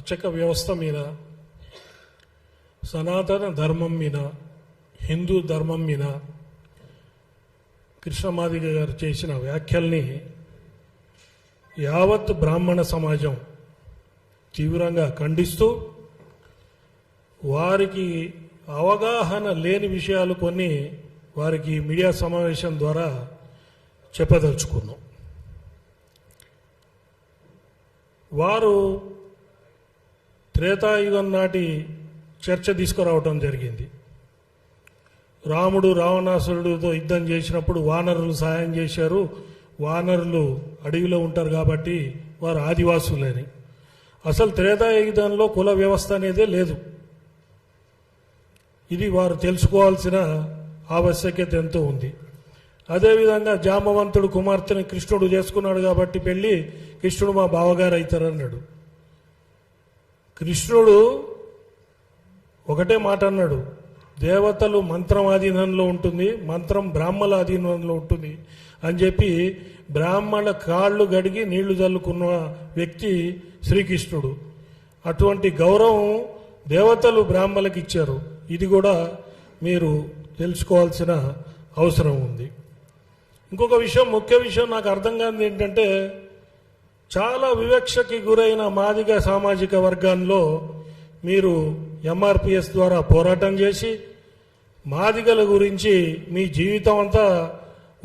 అర్చక వ్యవస్థ మీద, సనాతన ధర్మం మీద, హిందూ ధర్మం మీద కృష్ణమాదిగ గారు చేసిన వ్యాఖ్యల్ని యావత్ బ్రాహ్మణ సమాజం తీవ్రంగా ఖండిస్తూ వారికి అవగాహన లేని విషయాలు కొన్ని వారికి మీడియా సమావేశం ద్వారా చెప్పదలుచుకున్నాం. వారు త్రేతాయుగం నాటి చర్చ తీసుకురావటం జరిగింది. రాముడు రావణాసురుడితో యుద్ధం చేసినప్పుడు వానరులు సహాయం చేశారు, వానరులు అడవిలో ఉంటారు కాబట్టి వారు ఆదివాసులని. అసలు త్రేతాయుగంలో కుల వ్యవస్థ అనేదే లేదు. ఇది వారు తెలుసుకోవాల్సిన ఆవశ్యకత ఎంతో ఉంది. అదేవిధంగా జాంబవంతుడు కుమార్తెని కృష్ణుడు చేసుకున్నాడు కాబట్టి పెళ్ళి, కృష్ణుడు మా బావగారు అవుతారన్నాడు. కృష్ణుడు ఒకటే మాట అన్నాడు, దేవతలు మంత్రం ఆధీనంలో ఉంటుంది, మంత్రం బ్రాహ్మణ ఆధీనంలో ఉంటుంది అని చెప్పి బ్రాహ్మణ కాళ్ళు గడిగి నీళ్లు చల్లుకున్న వ్యక్తి శ్రీకృష్ణుడు. అటువంటి గౌరవం దేవతలు బ్రాహ్మణులకు ఇచ్చారు. ఇది కూడా మీరు తెలుసుకోవాల్సిన అవసరం ఉంది. ఇంకొక విషయం, ముఖ్య విషయం నాకు అర్థం కానిది ఏంటంటే, చాలా వివక్షకి గురైన మాదిగ సామాజిక వర్గాల్లో మీరు ఎంఆర్పిఎస్ ద్వారా పోరాటం చేసి మాదిగల గురించి మీ జీవితం అంతా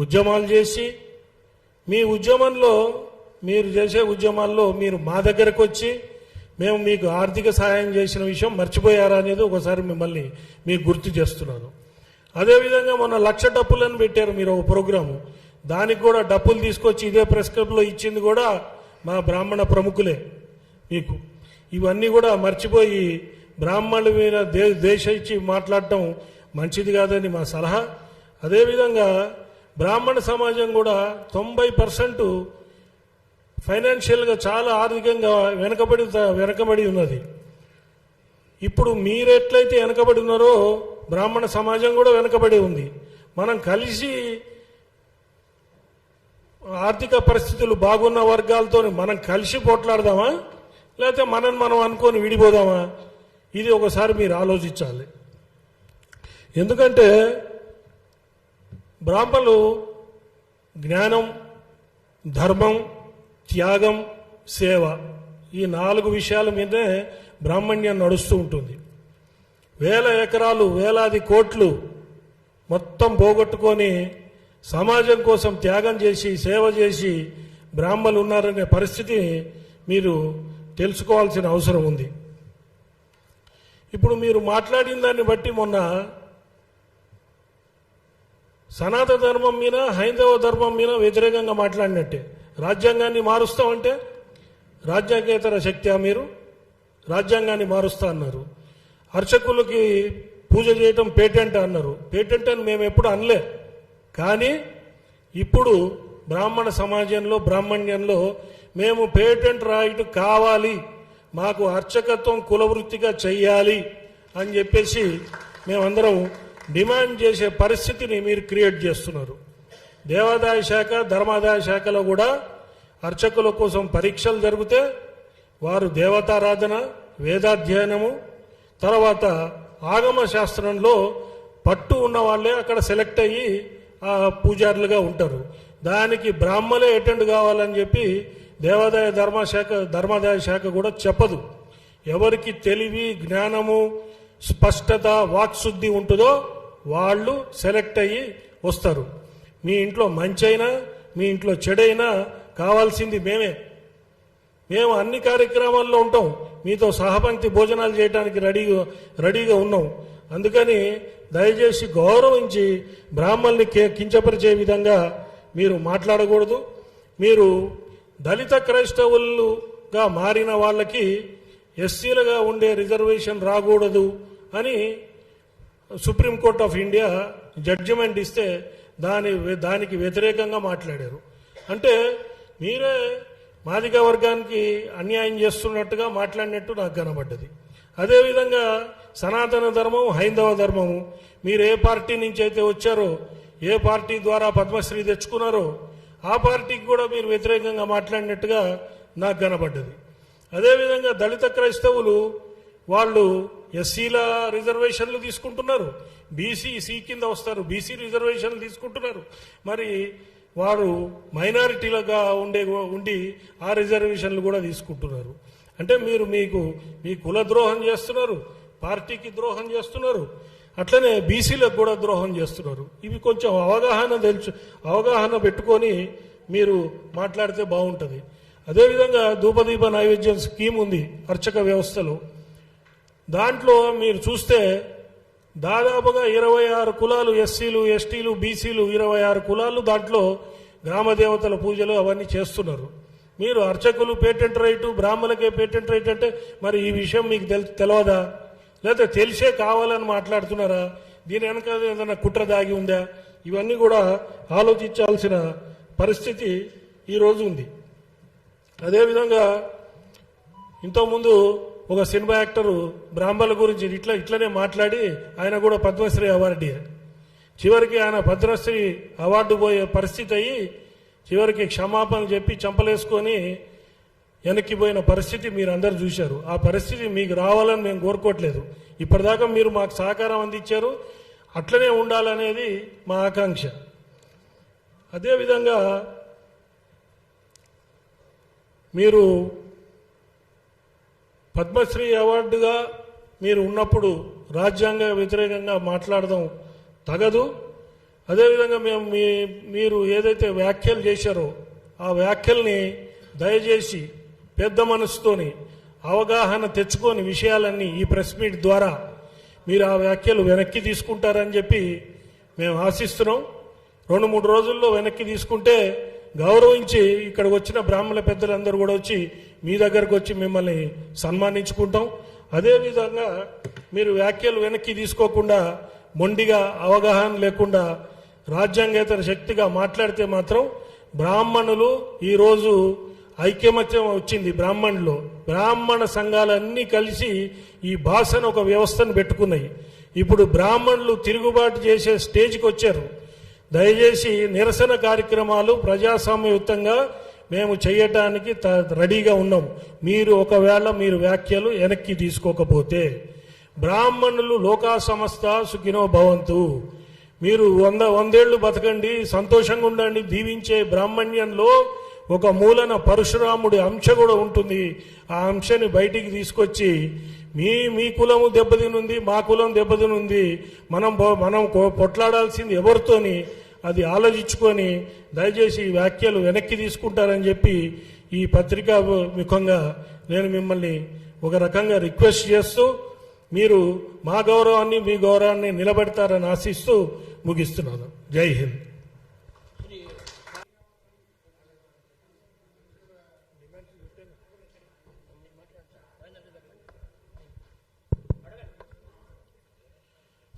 ఉద్యమాలు చేసి, మీ ఉద్యమంలో మీరు చేసే ఉద్యమాల్లో మీరు మా దగ్గరకు వచ్చి మేము మీకు ఆర్థిక సహాయం చేసిన విషయం మర్చిపోయారా అనేది ఒకసారి మిమ్మల్ని మీకు గుర్తు చేస్తున్నాను. అదేవిధంగా మొన్న 1,00,000 డప్పులను పెట్టారు మీరు ఒక ప్రోగ్రాము, దానికి కూడా డప్పులు తీసుకొచ్చి ఇదే ప్రెస్ క్లబ్లో ఇచ్చింది కూడా మా బ్రాహ్మణ ప్రముఖులే మీకు. ఇవన్నీ కూడా మర్చిపోయి బ్రాహ్మణుల మీద దేశ ఇచ్చి మాట్లాడటం మంచిది కాదని మా సలహా. అదేవిధంగా బ్రాహ్మణ సమాజం కూడా 90% ఫైనాన్షియల్గా చాలా ఆర్థికంగా వెనకబడి ఉన్నది. ఇప్పుడు మీరెట్లయితే వెనకబడి ఉన్నారో బ్రాహ్మణ సమాజం కూడా వెనకబడి ఉంది. మనం కలిసి ఆర్థిక పరిస్థితులు బాగున్న వర్గాలతో మనం కలిసి పోట్లాడదామా, లేకపోతే మనం అనుకొని విడిపోదామా? ఇది ఒకసారి మీరు ఆలోచించాలి. ఎందుకంటే బ్రాహ్మణులు జ్ఞానం, ధర్మం, త్యాగం, సేవ, ఈ 4 విషయాల మీదే బ్రాహ్మణ్యం నడుస్తూ ఉంటుంది. వేల ఎకరాలు, వేలాది కోట్లు మొత్తం పోగొట్టుకొని సమాజం కోసం త్యాగం చేసి సేవ చేసి బ్రాహ్మణులు ఉన్నారనే పరిస్థితి మీరు తెలుసుకోవాల్సిన అవసరం ఉంది. ఇప్పుడు మీరు మాట్లాడిన దాన్ని బట్టి మొన్న సనాతన ధర్మం మీద, హైందవ ధర్మం మీద వ్యతిరేకంగా మాట్లాడినట్టే. రాజ్యాంగాన్ని మారుస్తామంటే రాజ్యాంగేతర శక్తి మీరు రాజ్యాంగాన్ని మారుస్తా అన్నారు. అర్చకులకి పూజ చేయటం పేటెంట్ అన్నారు. పేటెంట్ అని మేము ఎప్పుడు అనలే. కానీ ఇప్పుడు బ్రాహ్మణ సమాజంలో, బ్రాహ్మణ్యంలో మేము పేటెంట్ రైట్ కావాలి, మాకు అర్చకత్వం కులవృత్తిగా చెయ్యాలి అని చెప్పేసి మేమందరం డిమాండ్ చేసే పరిస్థితిని మీరు క్రియేట్ చేస్తున్నారు. దేవాదాయ శాఖ, ధర్మాదాయ శాఖలో కూడా అర్చకుల కోసం పరీక్షలు జరిగితే వారు దేవతారాధన, వేదాధ్యయనము, తర్వాత ఆగమ శాస్త్రంలో పట్టు ఉన్న వాళ్ళే అక్కడ సెలెక్ట్ అయ్యి పూజారులుగా ఉంటారు. దానికి బ్రాహ్మలే అటెండ్ కావాలని చెప్పి దేవాదాయ ధర్మాదాయ శాఖ కూడా చెప్పదు. ఎవరికి తెలివి, జ్ఞానము, స్పష్టత, వాక్శుద్ధి ఉంటుందో వాళ్ళు సెలెక్ట్ అయ్యి వస్తారు. మీ ఇంట్లో మంచైనా మీ ఇంట్లో చెడైనా కావాల్సింది మేము అన్ని కార్యక్రమాల్లో ఉంటాం. మీతో సహపంక్తి భోజనాలు చేయడానికి రెడీగా ఉన్నాం. అందుకని దయచేసి గౌరవించి బ్రాహ్మణుల్ని కించపరిచే విధంగా మీరు మాట్లాడకూడదు. మీరు దళిత క్రైస్తవులుగా మారిన వాళ్ళకి ఎస్సీలుగా ఉండే రిజర్వేషన్ రాకూడదు అని సుప్రీంకోర్టు ఆఫ్ ఇండియా జడ్జిమెంట్ ఇస్తే దానికి వ్యతిరేకంగా మాట్లాడారు. అంటే మీరే మాదిగ వర్గానికి అన్యాయం చేస్తున్నట్టుగా మాట్లాడినట్టు నాకు కనబడ్డది. అదేవిధంగా సనాతన ధర్మం, హైందవ ధర్మము, మీరు ఏ పార్టీ నుంచి అయితే వచ్చారో, ఏ పార్టీ ద్వారా పద్మశ్రీ తెచ్చుకున్నారో ఆ పార్టీకి కూడా మీరు వ్యతిరేకంగా మాట్లాడినట్టుగా నాకు కనబడ్డది. అదేవిధంగా దళిత క్రైస్తవులు వాళ్ళు ఎస్సీల రిజర్వేషన్లు తీసుకుంటున్నారు, సి కింద వస్తారు, బీసీ రిజర్వేషన్లు తీసుకుంటున్నారు. మరి వారు మైనారిటీలుగా ఉండి ఆ రిజర్వేషన్లు కూడా తీసుకుంటున్నారు. అంటే మీరు మీ కుల ద్రోహం చేస్తున్నారు, పార్టీకి ద్రోహం చేస్తున్నారు, అట్లనే బీసీలకు కూడా ద్రోహం చేస్తున్నారు. ఇవి కొంచెం అవగాహన పెట్టుకొని మీరు మాట్లాడితే బాగుంటుంది. అదేవిధంగా ధూపదీప నైవేద్యం స్కీమ్ ఉంది అర్చక వ్యవస్థలో. దాంట్లో మీరు చూస్తే దాదాపుగా 26 కులాలు, ఎస్సీలు, ఎస్టీలు, బీసీలు 26 కులాలు దాంట్లో గ్రామ దేవతల పూజలు అవన్నీ చేస్తున్నారు. మీరు అర్చకులు పేటెంట్ రైటు, బ్రాహ్మణులకే పేటెంట్ రైట్ అంటే మరి ఈ విషయం మీకు తెలియదా? లేదా తెలిసే కావాలని మాట్లాడుతున్నారా? దీని వెనక ఏదైనా కుట్ర దాగి ఉందా? ఇవన్నీ కూడా ఆలోచించాల్సిన పరిస్థితి ఈరోజు ఉంది. అదేవిధంగా ఇంతకుముందు ఒక సినిమా యాక్టరు బ్రాహ్మణుల గురించి ఇట్లనే మాట్లాడి ఆయన కూడా పద్మశ్రీ అవార్డు, చివరికి ఆయన పద్మశ్రీ అవార్డు పోయే పరిస్థితి అయ్యి చివరికి క్షమాపణలు చెప్పి చంపలేసుకొని వెనక్కిపోయిన పరిస్థితి మీరు అందరు చూశారు. ఆ పరిస్థితి మీకు రావాలని మేము కోరుకోవట్లేదు. ఇప్పటిదాకా మీరు మాకు సహకారం అందించారు, అట్లనే ఉండాలనేది మా ఆకాంక్ష. అదేవిధంగా మీరు పద్మశ్రీ అవార్డుగా మీరు ఉన్నప్పుడు రాజ్యాంగ వ్యతిరేకంగా మాట్లాడడం తగదు. అదేవిధంగా మీరు ఏదైతే వ్యాఖ్యలు చేశారో ఆ వ్యాఖ్యల్ని దయచేసి పెద్ద మనసుతోని అవగాహన తెచ్చుకొని విషయాలన్నీ ఈ ప్రెస్ మీట్ ద్వారా మీరు ఆ వ్యాఖ్యలు వెనక్కి తీసుకుంటారని చెప్పి మేము ఆశిస్తున్నాం. 2-3 రోజుల్లో వెనక్కి తీసుకుంటే గౌరవించి ఇక్కడికి వచ్చిన బ్రాహ్మణ పెద్దలందరూ కూడా వచ్చి మీ దగ్గరకు వచ్చి మిమ్మల్ని సన్మానించుకుంటాం. అదేవిధంగా మీరు వ్యాఖ్యలు వెనక్కి తీసుకోకుండా మొండిగా అవగాహన లేకుండా రాజ్యాంగేతర శక్తిగా మాట్లాడితే మాత్రం బ్రాహ్మణులు ఈరోజు ఐక్యమత్యం వచ్చింది. బ్రాహ్మణ సంఘాలన్నీ కలిసి ఈ భాషను ఒక వ్యవస్థను పెట్టుకున్నాయి. ఇప్పుడు బ్రాహ్మణులు తిరుగుబాటు చేసే స్టేజ్కి వచ్చారు. దయచేసి నిరసన కార్యక్రమాలు ప్రజాస్వామ్యయుతంగా మేము చేయటానికి రెడీగా ఉన్నాం. ఒకవేళ మీరు వ్యాఖ్యలు వెనక్కి తీసుకోకపోతే బ్రాహ్మణులు లోకా సమస్త సుఖినో భవంతు, మీరు 100 ఏళ్లు బతకండి, సంతోషంగా ఉండండి, దీవించే బ్రాహ్మణ్యంలో ఒక మూలన పరశురాముడి అంశ కూడా ఉంటుంది. ఆ అంశాన్ని బయటికి తీసుకొచ్చి మీ కులము దెబ్బతినుంది, మా కులం దెబ్బతినుంది, మనం పొట్లాడాల్సింది ఎవరితోని అది ఆలోచించుకొని దయచేసి ఈ వ్యాఖ్యలు వెనక్కి తీసుకుంటారని చెప్పి ఈ పత్రికా ముఖంగా నేను మిమ్మల్ని ఒక రకంగా రిక్వెస్ట్ చేస్తూ మీరు మా గౌరవాన్ని మీ గౌరవాన్ని నిలబెడతారని ఆశిస్తూ ముగిస్తున్నాను. జై హింద్.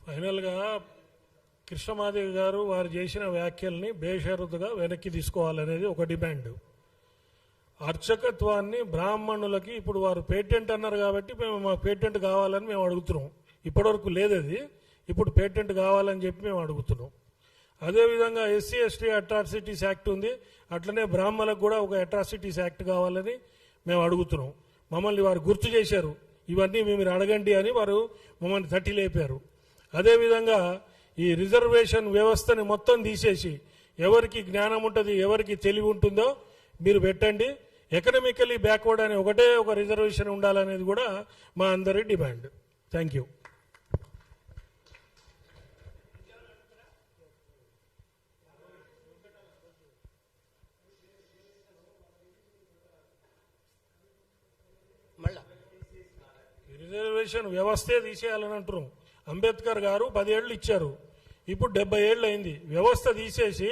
ఫైనల్గా కృష్ణమాదేవి గారు వారు చేసిన వ్యాఖ్యల్ని బేషరతుగా వెనక్కి తీసుకోవాలనేది ఒక డిమాండ్. అర్చకత్వాన్ని బ్రాహ్మణులకి ఇప్పుడు వారు పేటెంట్ అన్నారు కాబట్టి మాకు పేటెంట్ కావాలని మేము అడుగుతున్నాం. ఇప్పటివరకు లేదు అది, ఇప్పుడు పేటెంట్ కావాలని చెప్పి మేము అడుగుతున్నాం. అదేవిధంగా ఎస్సీ ఎస్టీ అట్రాసిటీస్ యాక్ట్ ఉంది, అట్లనే బ్రాహ్మణులకు కూడా ఒక అట్రాసిటీస్ యాక్ట్ కావాలని మేము అడుగుతున్నాం. మమ్మల్ని వారు గుర్తు చేశారు, ఇవన్నీ మీరు అడగండి అని వారు మమ్మల్ని తట్టి లేపారు. అదేవిధంగా ఈ రిజర్వేషన్ వ్యవస్థని మొత్తం తీసేసి ఎవరికి జ్ఞానం ఉంటుంది, ఎవరికి తెలివి ఉంటుందో మీరు పెట్టండి. ఎకనామికలీ బ్యాక్వర్డ్ అని ఒక రిజర్వేషన్ ఉండాలనేది కూడా మా అందరి డిమాండ్. Thank you. రిజర్వేషన్ వ్యవస్థే తీసేయాలని అంటున్నాం. అంబేద్కర్ గారు 10 ఏళ్ళు ఇచ్చారు, ఇప్పుడు 70 ఏళ్ళు అయింది. వ్యవస్థ తీసేసి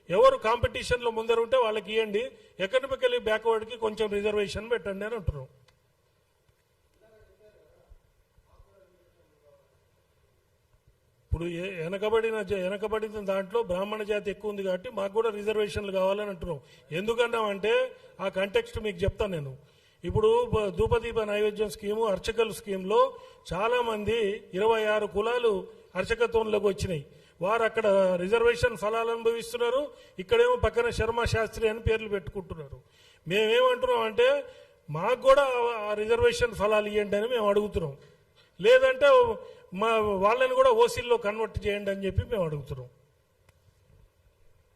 ఎవరు కాంపిటీషన్లో ముందరుంటే వాళ్ళకి ఇవ్వండి, ఎకనామికలీ బ్యాక్వర్డ్కి కొంచెం రిజర్వేషన్ పెట్టండి అని అంటున్నాం. ఇప్పుడు వెనకబడిన దాంట్లో బ్రాహ్మణ జాతి ఎక్కువ ఉంది కాబట్టి మాకు కూడా రిజర్వేషన్లు కావాలని అంటున్నాం. ఎందుకన్నామంటే ఆ కంటెక్స్ట్ మీకు చెప్తాను నేను. ఇప్పుడు ధూపదీప నైవేద్యం స్కీము, అర్చకల స్కీమ్లో చాలామంది 26 కులాలు అర్చకత్వంలోకి వచ్చినాయి. వారు అక్కడ రిజర్వేషన్ ఫలాలు అనుభవిస్తున్నారు, ఇక్కడేమో పక్కన శర్మ శాస్త్రి అని పేర్లు పెట్టుకుంటున్నారు. మేమేమంటున్నాం అంటే మాకు కూడా ఆ రిజర్వేషన్ ఫలాలు ఇవ్వండి అని మేము అడుగుతున్నాం. లేదంటే మా వాళ్ళని కూడా ఓసీల్లో కన్వర్ట్ చేయండి అని చెప్పి మేము అడుగుతున్నాం.